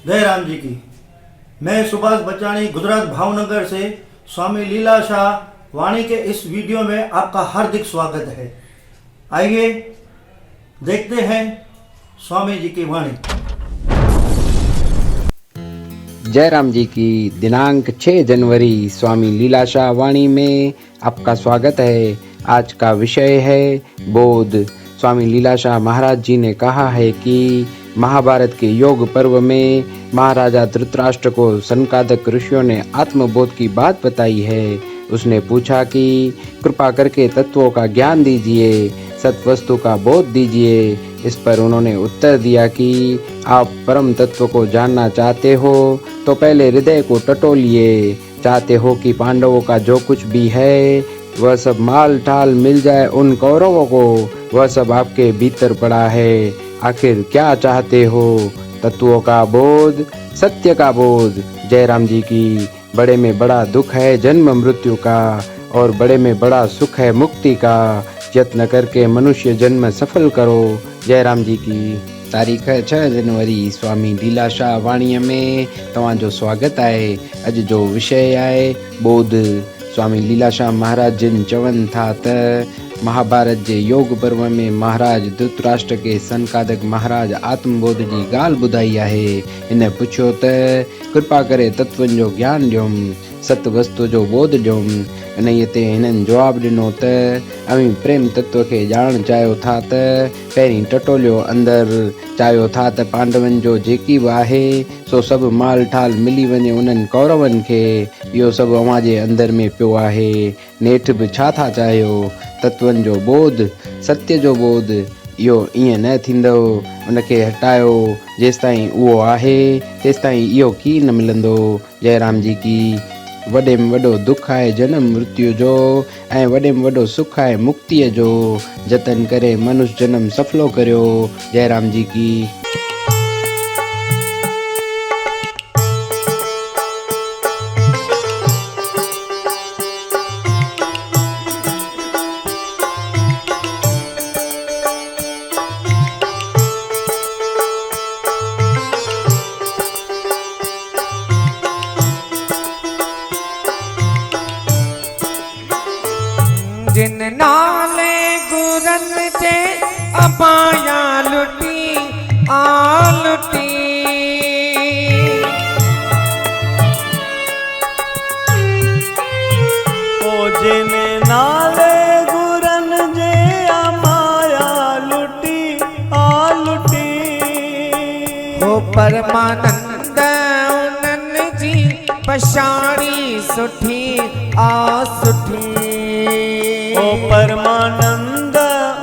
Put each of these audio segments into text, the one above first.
जय राम जी की। मैं सुभाष बचानी गुजरात भावनगर से स्वामी लीलाशाह वाणी के इस वीडियो में आपका हार्दिक स्वागत है। आइए देखते हैं स्वामी जी की वाणी। जय राम जी की। दिनांक 6 जनवरी स्वामी लीलाशाह वाणी में आपका स्वागत है। आज का विषय है बोध। स्वामी लीलाशाह महाराज जी ने कहा है कि महाभारत के योग पर्व में महाराजा धृतराष्ट्र को सनकादिक ऋषियों ने आत्मबोध की बात बताई है। उसने पूछा कि कृपा करके तत्वों का ज्ञान दीजिए, सत्वस्तु का बोध दीजिए। इस पर उन्होंने उत्तर दिया कि आप परम तत्व को जानना चाहते हो तो पहले हृदय को टटोलिए। चाहते हो कि पांडवों का जो कुछ भी है वह सब माल टाल मिल जाए उन कौरवों को, वह सब आपके भीतर पड़ा है। आखिर क्या चाहते हो? तत्वों का बोध, सत्य का बोध। जय राम जी की। बड़े में बड़ा दुख है जन्म मृत्यु का और बड़े में बड़ा सुख है मुक्ति का। यत्न करके मनुष्य जन्म सफल करो। जय राम जी की। तारीख़ 6 जनवरी स्वामी लीलाशाह वाणीअ में तव्हांजो स्वागत आहे। अॼु जो विषय आहे बोध। स्वामी लीलाशाह महाराज जिन चवनि था त महाभारत जे योग पर्व में महाराज धृतराष्ट्र के सनकादिक महाराज आत्मबोध जी ॻाल्हि ॿुधाई आहे। हिन पुछियो त कृपा करे तत्वनि जो ज्ञान ॾियोमि, सत वस्तु जो बोध ॾियोमि। इन्हीअ ते हिननि जवाबु ॾिनो त अवी प्रेम तत्व खे ॼाणणु चाहियो था त पहिरीं टटोलियो अंदरि। चाहियो था त पांडवनि जो जेकी बि आहे सो सभु माल ठाल मिली वञे उन्हनि कौरवनि खे। इहो सभु अव्हां जे अंदरि में पियो आहे। नेठि बि छा था चाहियो? तत्वनि जो बोध, सत्य जो बोध। इहो ईअं न थींदो। उनखे हटायो। जेसिताईं उहो आहे तेसिताईं इहो की न मिलंदो। जय राम जी की। वॾे में वॾो दुख आहे जनम मृत्यु जो ऐं वॾे में वॾो सुख आहे मुक्तिअ जो। जतन करे मनुष्य जन्म सफलो करियो। जय राम जी की। जिन नाले गुरन जे अपाया लुटी आलुटी। ओ जिन नाले गुरन जे अपाया लुटी आलुटी। हो परमानंद उन्हनि जी पछाड़ी सुठी आ सुठी। ओ परमानंद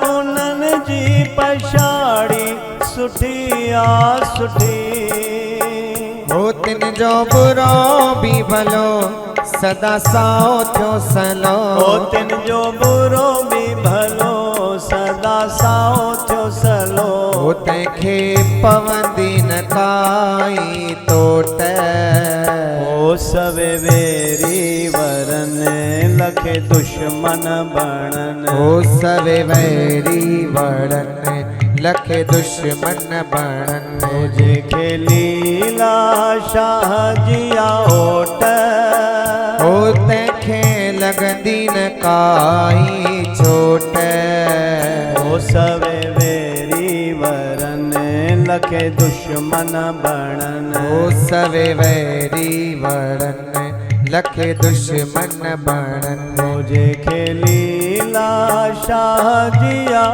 उन्हनि जी पछाड़ी सुठी आ सुठी। हो तिन जो बुरो भी भलो सदा साओ थियो सलो। ओ तिन जो बुरो भी भलो सदा साओ थियो सलो। हो तंहिंखे पवंदी न काई तोट। ओ सवे वेरी वरन लखे दुश्मन बणन। हो सवे वैरी वड़न लखे दुश्मन बणन। जेके लीलाशाह जिया ओट। हो तंहिंखे लॻंदी न काई चोट। ओ सवे वेरी वरन लखे दुश्मन बणन। हो सवे वैरी वड़न लखे दुश्मन बणन। जेके लीलाशाह जिया